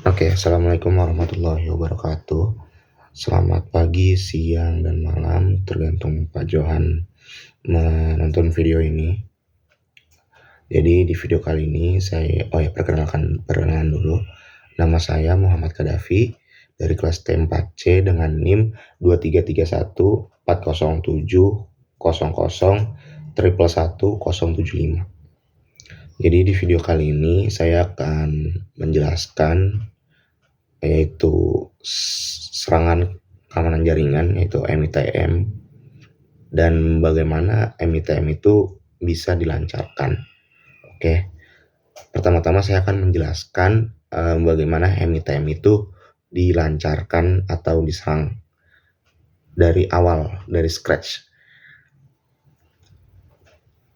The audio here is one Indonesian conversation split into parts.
Oke, assalamualaikum warahmatullahi wabarakatuh. Selamat pagi, siang, dan malam, tergantung Pak Johan menonton video ini. Jadi di video kali ini perkenalan dulu. Nama saya Muhammad Kadafi dari kelas T4C dengan NIM 23314070000075. Jadi di video kali ini saya akan menjelaskan yaitu serangan keamanan jaringan yaitu MITM dan bagaimana MITM itu bisa dilancarkan. Oke, pertama-tama saya akan menjelaskan bagaimana MITM itu dilancarkan atau diserang dari awal, dari scratch.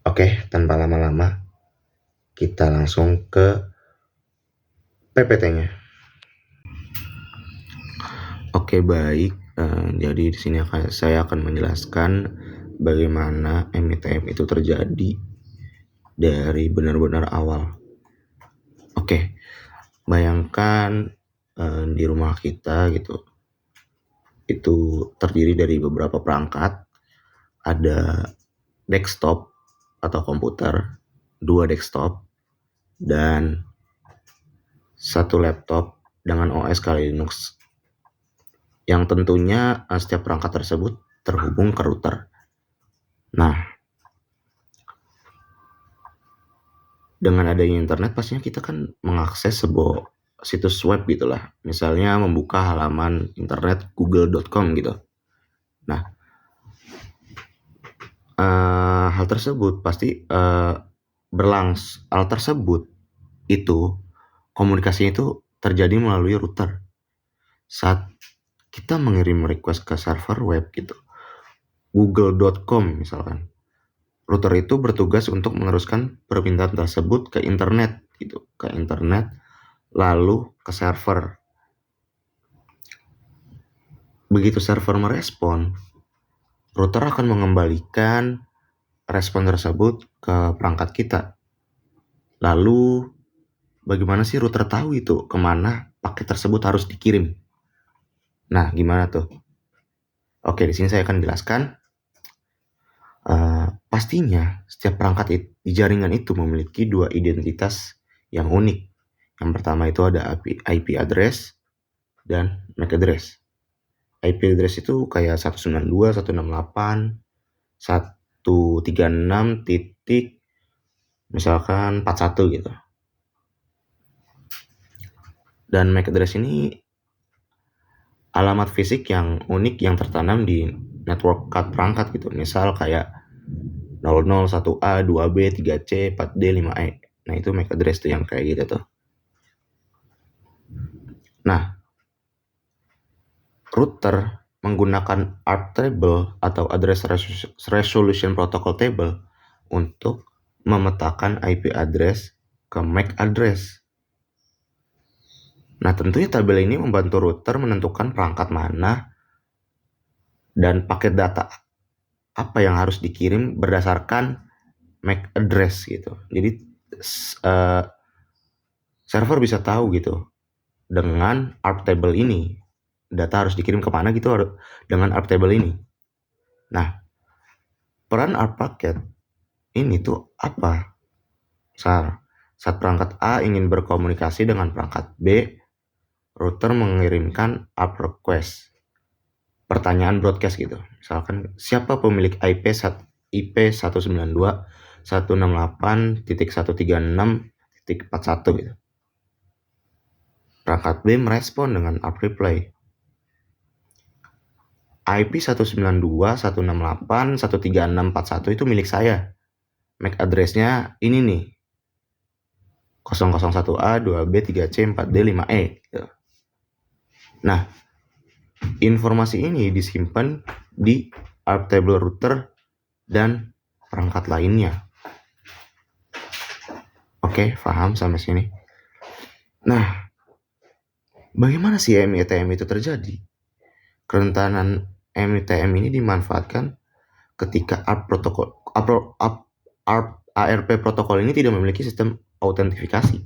Oke, tanpa lama-lama kita langsung ke PPT-nya. Oke, baik. Jadi di sini saya akan menjelaskan bagaimana MITM itu terjadi dari benar-benar awal. Oke, bayangkan di rumah kita gitu, itu terdiri dari beberapa perangkat. Ada desktop atau komputer, 2 desktop, dan 1 laptop dengan OS Kali Linux. Yang tentunya setiap perangkat tersebut terhubung ke router. Nah, dengan adanya internet pastinya kita kan mengakses sebuah situs web gitulah. Misalnya membuka halaman internet google.com gitu. Nah, hal tersebut pasti hal tersebut itu komunikasinya itu terjadi melalui router. Saat kita mengirim request ke server web gitu, google.com misalkan, router itu bertugas untuk meneruskan permintaan tersebut ke internet gitu, lalu ke server. Begitu server merespon, router akan mengembalikan respon tersebut ke perangkat kita. Lalu bagaimana sih router tahu itu kemana paket tersebut harus dikirim? Nah, gimana tuh? Oke, di sini saya akan jelaskan. Pastinya setiap perangkat di jaringan itu memiliki 2 identitas yang unik. Yang pertama itu ada IP address dan MAC address. IP address itu kayak 192.168.136 titik misalkan 41 gitu. Dan MAC address ini alamat fisik yang unik yang tertanam di network card perangkat gitu. Misal kayak 001A, 2B, 3C, 4D, 5E. Nah, itu MAC address tuh yang kayak gitu tuh. Nah, router menggunakan ARP table atau Address Resolution Protocol Table untuk memetakan IP address ke MAC address. Nah, tentunya tabel ini membantu router menentukan perangkat mana dan paket data apa yang harus dikirim berdasarkan MAC address gitu. Jadi server bisa tahu gitu dengan ARP table ini data harus dikirim kemana gitu dengan ARP table ini. Nah, peran ARP paket ini tuh apa? Saat perangkat A ingin berkomunikasi dengan perangkat B, router mengirimkan ARP request, pertanyaan broadcast gitu. Misalkan siapa pemilik IP 192.168.136.41 gitu. Perangkat B merespon dengan ARP reply. IP 192.168.136.41 itu milik saya. MAC address-nya ini nih. 001A, 2B, 3C, 4D, 5E. Gitu. Nah, informasi ini disimpan di ARP table router dan perangkat lainnya. Oke, paham sampai sini? Nah, bagaimana sih MITM itu terjadi? Kerentanan MITM ini dimanfaatkan ketika ARP protokol ini tidak memiliki sistem autentifikasi.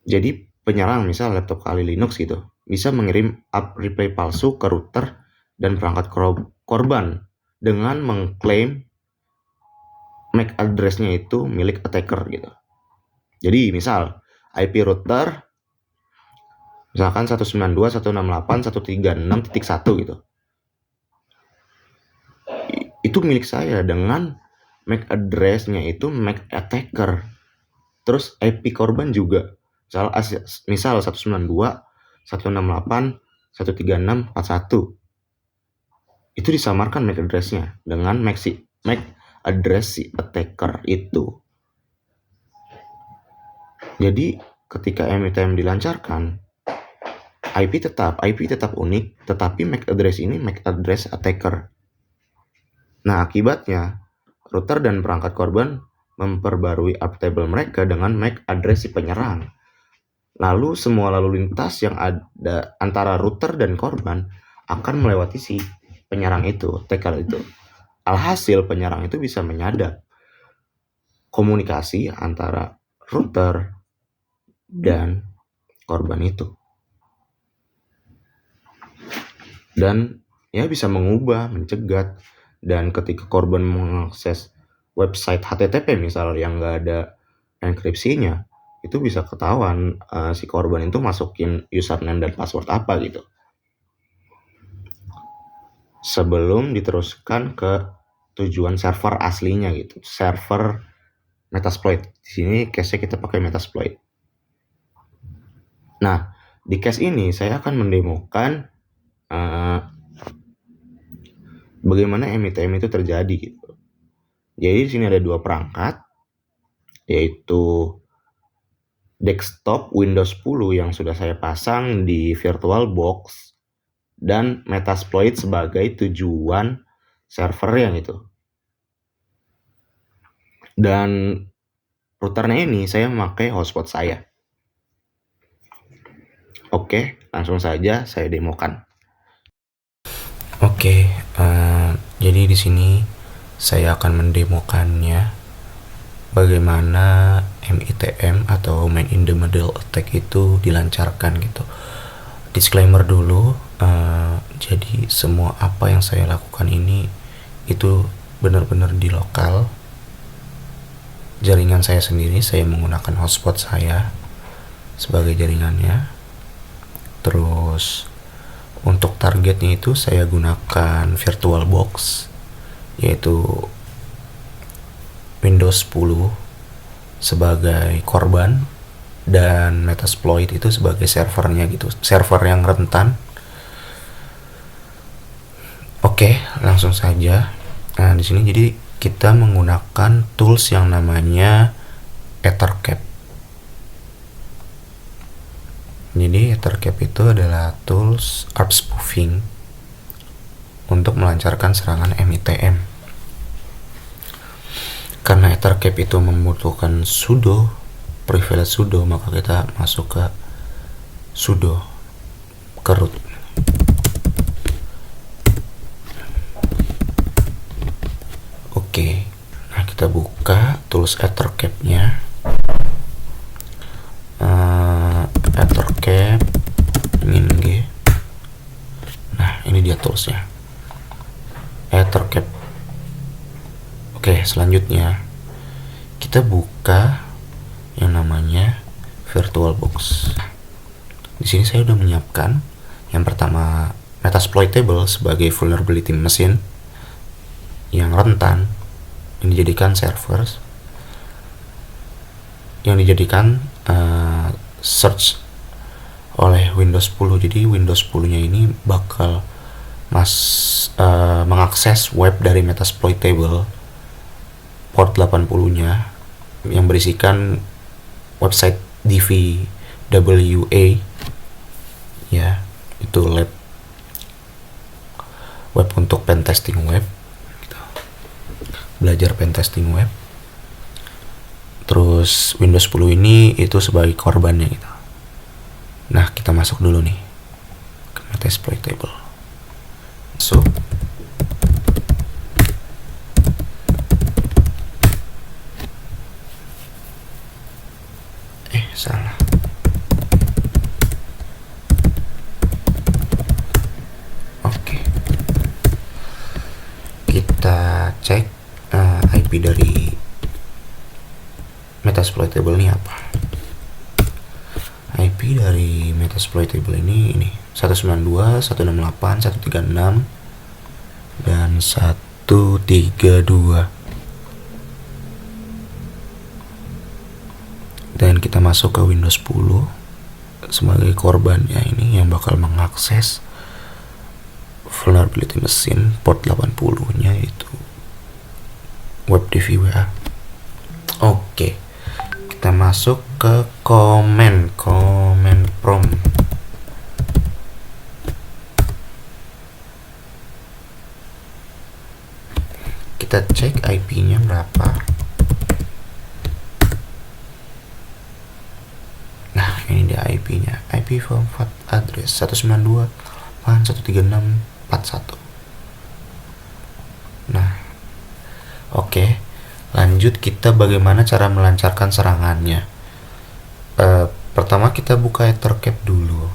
Jadi penyerang misal laptop kali Linux gitu bisa mengirim up replay palsu ke router dan perangkat korban dengan mengklaim MAC address-nya itu milik attacker gitu. Jadi misal IP router misalkan 192.168.136.1 gitu. Itu milik saya dengan MAC address-nya itu MAC attacker. Terus IP korban juga. Misal 192.168.136.41. Itu disamarkan MAC address-nya dengan MAC address si attacker itu. Jadi ketika MITM dilancarkan, IP tetap unik, tetapi MAC address ini MAC address attacker. Nah, akibatnya router dan perangkat korban memperbarui up table mereka dengan MAC address si penyerang. Lalu semua lalu lintas yang ada antara router dan korban akan melewati si penyerang itu, attacker itu. Alhasil penyerang itu bisa menyadap komunikasi antara router dan korban itu. Dan ya bisa mengubah, mencegat. Dan ketika korban mengakses website HTTP misal yang nggak ada enkripsinya, itu bisa ketahuan si korban itu masukin username dan password apa gitu. Sebelum diteruskan ke tujuan server aslinya gitu, server Metasploit. Di sini case-nya kita pakai Metasploit. Nah, di case ini saya akan mendemokan bagaimana MITM itu terjadi gitu. Jadi di sini ada dua perangkat, yaitu desktop Windows 10 yang sudah saya pasang di VirtualBox dan Metasploit sebagai tujuan servernya gitu. Dan routernya ini saya memakai hotspot saya. Oke, langsung saja saya demokan. Oke, jadi di sini saya akan mendemokannya bagaimana MITM atau Man in the Middle Attack itu dilancarkan gitu. Disclaimer dulu, jadi semua apa yang saya lakukan ini itu benar-benar di lokal jaringan saya sendiri. Saya menggunakan hotspot saya sebagai jaringannya. Terus untuk targetnya itu saya gunakan VirtualBox, yaitu Windows 10 sebagai korban dan Metasploit itu sebagai servernya gitu, server yang rentan. Oke, langsung saja. Nah, di sini jadi kita menggunakan tools yang namanya Ethercap. Jadi Ethercap itu adalah tools ARP spoofing untuk melancarkan serangan MITM. Karena Ethercap itu membutuhkan sudo, privilege sudo, maka kita masuk ke sudo, ke root. Oke, nah kita buka tools Ethercap-nya. Ethercap -g. Nah, ini dia toolsnya, Ethercap. Oke, selanjutnya kita buka yang namanya VirtualBox. Di sini saya udah menyiapkan yang pertama Metasploitable sebagai vulnerability machine yang rentan, yang dijadikan server, yang dijadikan search oleh Windows 10. Jadi Windows 10 nya ini bakal mengakses web dari Metasploitable port 80 nya yang berisikan website DVWA, ya, itu web untuk pentesting web, belajar pentesting web. Terus Windows 10 ini itu sebagai korbannya gitu. Nah, kita masuk dulu nih ke Metasploitable. Masuk. Salah. IP dari Metasploitable ini apa? IP dari Metasploitable ini 192, 168, 136 dan 132. Dan kita masuk ke Windows 10 sebagai korbannya ini yang bakal mengakses vulnerability mesin port 80 nya itu WebDV WA. Oke, kita masuk ke command prompt. Kita cek IP nya berapa. Nah, ini dia IP nya, IP format address 192.136.41. Nah, oke, lanjut kita bagaimana cara melancarkan serangannya. Pertama kita buka ethercap dulu.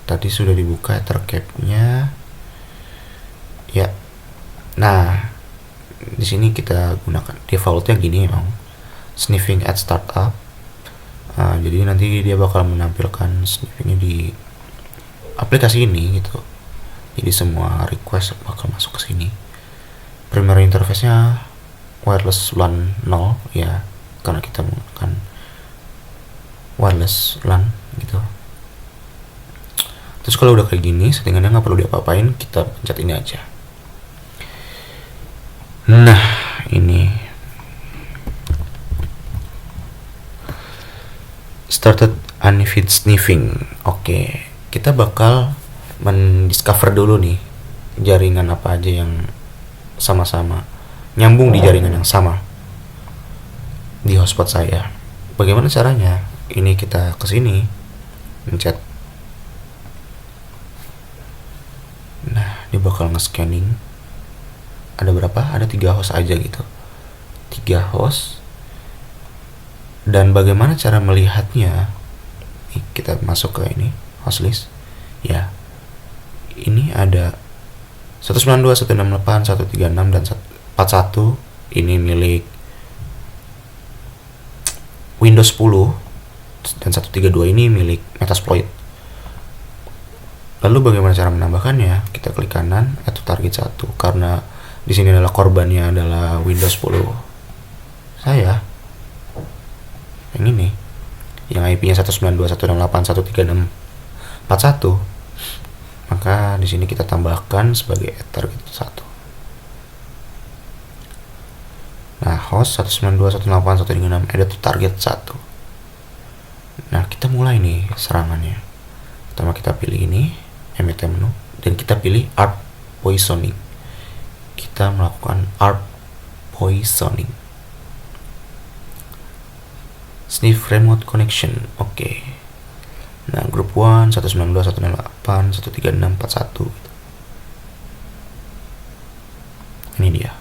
Tadi sudah dibuka ethercapnya ya. Nah, di sini kita gunakan defaultnya gini emang, sniffing at startup. Jadi nanti dia bakal menampilkan sniffingnya di aplikasi ini gitu. Jadi semua request bakal masuk ke sini. Primary interface-nya wireless LAN 0 ya, karena kita menggunakan wireless LAN gitu. Terus kalau udah kayak gini, settingannya nggak perlu diapa-apain, kita pencet ini aja. Nah, ini started unifid sniffing. Oke, kita bakal mendiscover dulu nih jaringan apa aja yang sama-sama nyambung di jaringan yang sama di hotspot saya. Bagaimana caranya? Ini kita kesini mencet. Nah, dia bakal nge-scanning. Ada berapa? Ada 3 host aja gitu. 3 host. Dan bagaimana cara melihatnya? Nih, kita masuk ke ini, host list. Ya. Ini ada 192, 168, 136 dan 41. Ini milik Windows 10 dan 132 ini milik Metasploit. Lalu bagaimana cara menambahkannya? Kita klik kanan, add to target 1 karena di sini adalah korbannya adalah Windows 10. Saya yang ini, yang IP-nya 192.168.136.41. Maka di sini kita tambahkan sebagai target 1. Nah, host 192.168.136 add to target 1. Nah, kita mulai nih serangannya. Pertama kita pilih ini, MT menu, dan kita pilih ARP poisoning. Kita melakukan ARP poisoning. Sniff remote connection. Oke. Nah, group 1 192.168.136.41. Ini dia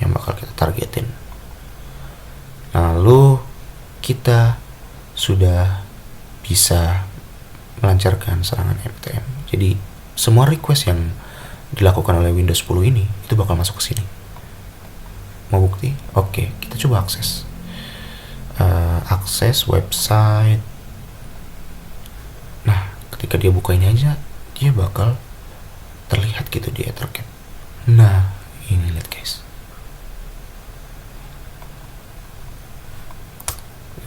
yang bakal kita targetin. Lalu kita sudah bisa melancarkan serangan MTM. Jadi semua request yang dilakukan oleh Windows 10 ini itu bakal masuk ke sini. Mau bukti? Oke, kita coba akses. Akses website. Nah, ketika dia buka ini aja, dia bakal terlihat gitu di ethercap. Nah, ini lihat guys.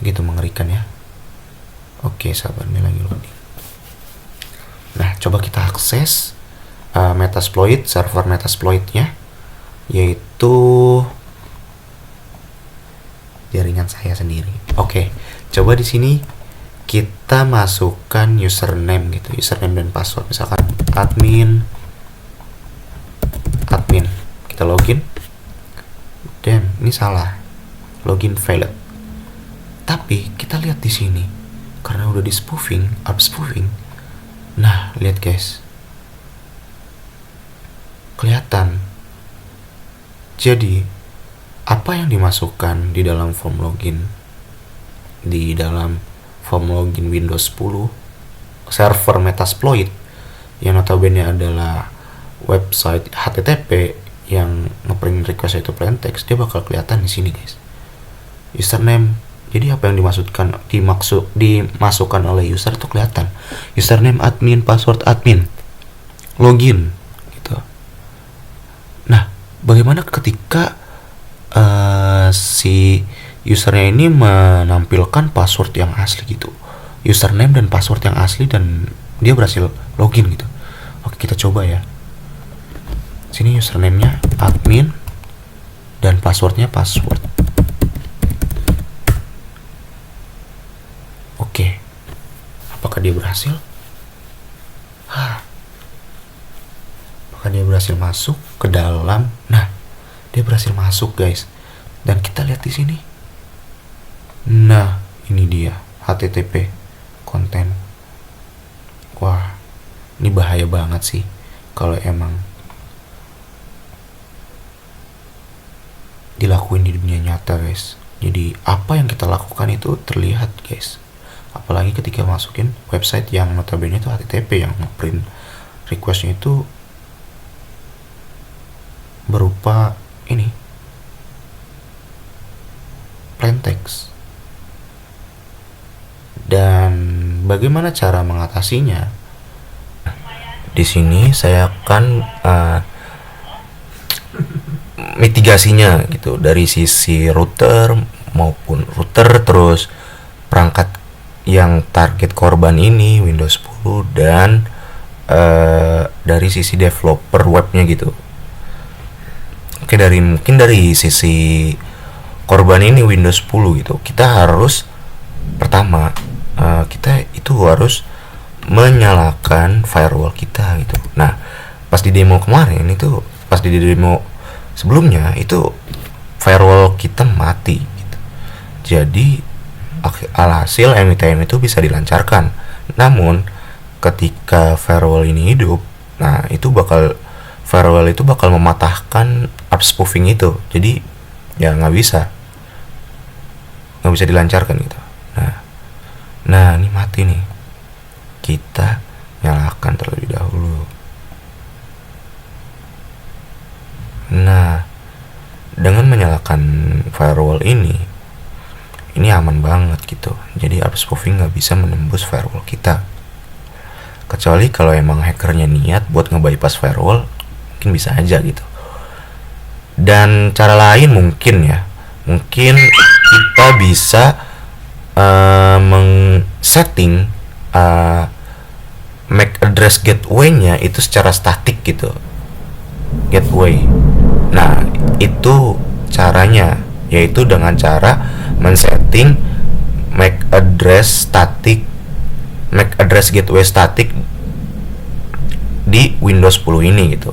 Gitu mengerikan ya. Oke, sabar, ini lagi loading. Nah, coba kita akses Metasploit, server Metasploitnya, yaitu jaringan saya sendiri. Oke, coba di sini kita masukkan username gitu, username dan password. Misalkan admin. Kita login. Damn, ini salah. Login failed. Tapi kita lihat di sini, karena udah di spoofing, up spoofing. Nah, lihat guys, kelihatan. Jadi apa yang dimasukkan di dalam form login, di dalam form login Windows 10 server Metasploit yang notabene adalah website HTTP yang ngeprint request itu plain text, dia bakal kelihatan di sini guys. Username, jadi apa yang dimasukkan oleh user itu kelihatan. Username admin, password admin, login gitu. Nah, bagaimana ketika si usernya ini menampilkan password yang asli gitu, username dan password yang asli, dan dia berhasil login gitu. Oke, kita coba ya. Sini username-nya admin dan passwordnya password. Oke, apakah dia berhasil? Apakah dia berhasil masuk ke dalam? Nah, dia berhasil masuk guys, dan kita lihat di sini. Nah, ini dia HTTP konten. Wah, ini bahaya banget sih kalau emang dilakuin di dunia nyata guys. Jadi apa yang kita lakukan itu terlihat guys, apalagi ketika masukin website yang notabene itu HTTP, yang print requestnya itu berupa ini plain text. Dan bagaimana cara mengatasinya? Di sini saya akan mitigasinya gitu, dari sisi router maupun terus perangkat yang target korban ini Windows 10, dan dari sisi developer webnya gitu. Oke, mungkin dari sisi korban ini Windows 10 gitu, kita harus pertama kita itu harus menyalakan firewall kita gitu. Nah, pas di demo kemarin itu, pas di demo sebelumnya itu firewall kita mati gitu. Jadi alhasil MITM itu bisa dilancarkan. Namun ketika firewall ini hidup, nah itu firewall itu bakal mematahkan up spoofing itu. Jadi ya nggak bisa dilancarkan gitu. Nah ini mati nih, kita nyalakan terlebih dahulu. Nah, dengan menyalakan firewall ini aman banget gitu. Jadi up spoofing nggak bisa menembus firewall kita. Kecuali kalau emang hackernya niat buat nge-bypass firewall, mungkin bisa aja gitu. Dan cara lain mungkin kita bisa setting MAC address gateway-nya itu secara statik gitu, gateway. Nah, itu caranya, yaitu dengan cara men-setting MAC address gateway statik di Windows 10 ini gitu.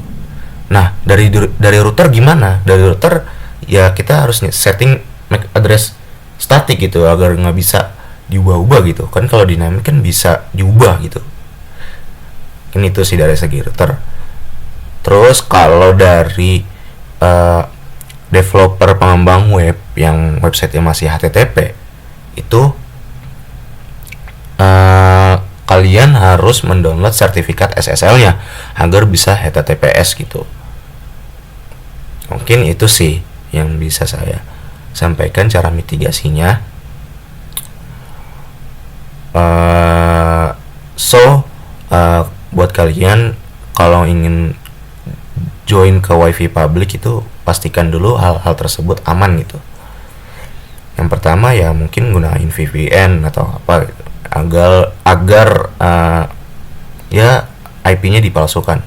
Nah, dari router gimana? Dari router ya kita harus setting MAC address statik gitu agar nggak bisa diubah-ubah gitu kan. Kalau dynamic kan bisa diubah gitu. Ini tuh sih dari segi router. Terus kalau dari developer pengembang web yang websitenya masih HTTP itu kalian harus mendownload sertifikat SSL-nya agar bisa HTTPS gitu. Mungkin itu sih yang bisa saya sampaikan cara mitigasinya. Buat kalian kalau ingin join ke wifi public itu pastikan dulu hal-hal tersebut aman gitu. Yang pertama ya mungkin gunain VPN atau apa gitu, agar ya IP-nya dipalsukan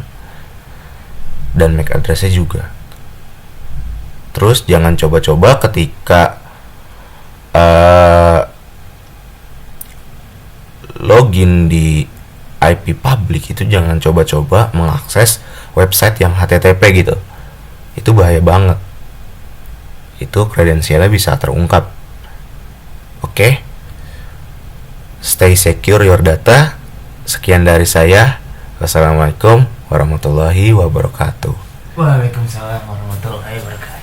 dan MAC address-nya juga. Terus jangan coba-coba ketika login di IP public itu, jangan coba-coba mengakses website yang HTTP gitu. Itu bahaya banget. Itu kredensialnya bisa terungkap. Oke. Stay secure your data. Sekian dari saya. Wassalamualaikum warahmatullahi wabarakatuh. Waalaikumsalam warahmatullahi wabarakatuh.